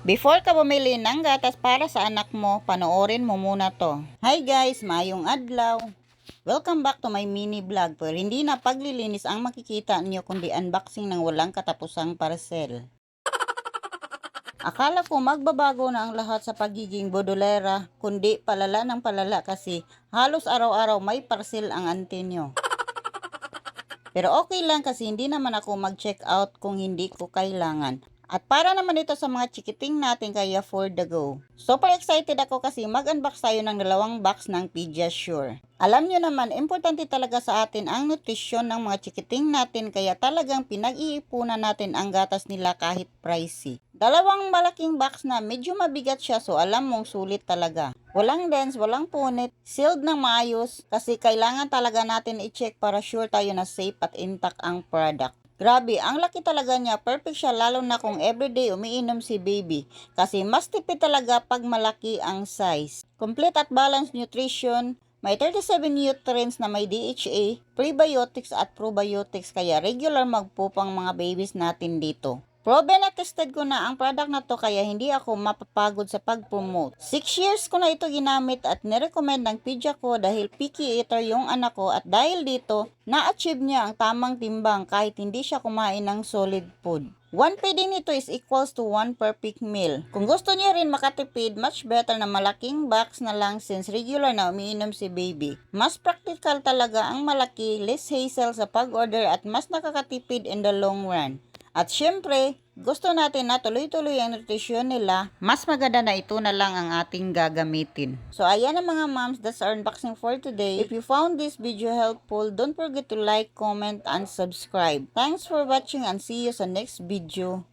Before ka bumili ng gatas para sa anak mo, panoorin mo muna to. Hi guys, mayong adlaw. Welcome back to my mini vlog. Pero hindi na paglilinis ang makikita niyo kundi unboxing ng walang katapusang parcel. Akala ko magbabago na ang lahat sa pagiging bodolera, kundi palala ng palala kasi halos araw-araw may parcel ang auntie nyo. Pero okay lang kasi hindi naman ako mag-check out kung hindi ko kailangan. At para naman ito sa mga chikiting natin kaya for the go. Super excited ako kasi mag-unbox tayo ng 2 box ng Pediasure. Alam nyo naman, importante talaga sa atin ang nutrisyon ng mga chikiting natin kaya talagang pinag-iipunan natin ang gatas nila kahit pricey. 2 malaking box na medyo mabigat siya so alam mong sulit talaga. Walang dents, walang punit, sealed ng maayos kasi kailangan talaga natin i-check para sure tayo na safe at intact ang product. Grabe, ang laki talaga niya, perfect siya lalo na kung everyday umiinom si baby kasi mas tipid talaga pag malaki ang size. Complete at balanced nutrition, may 37 nutrients na may DHA, prebiotics at probiotics kaya regular magpupang mga babies natin dito. Proven at tested ko na ang product na to kaya hindi ako mapapagod sa pag-promote. 6 years ko na ito ginamit at nirecommend ng Pedia ko dahil picky eater yung anak ko at dahil dito, na-achieve niya ang tamang timbang kahit hindi siya kumain ng solid food. 1 feeding nito is equals to 1 perfect meal. Kung gusto niyo rin makatipid, much better na malaking box na lang since regular na umiinom si baby. Mas practical talaga ang malaki, less hassle sa pag-order at mas nakakatipid in the long run. At syempre, gusto natin na tuloy-tuloy ang nutrisyon nila, mas maganda na ito na lang ang ating gagamitin. So ayan na mga moms, that's our unboxing for today. If you found this video helpful, don't forget to like, comment, and subscribe. Thanks for watching and see you sa next video.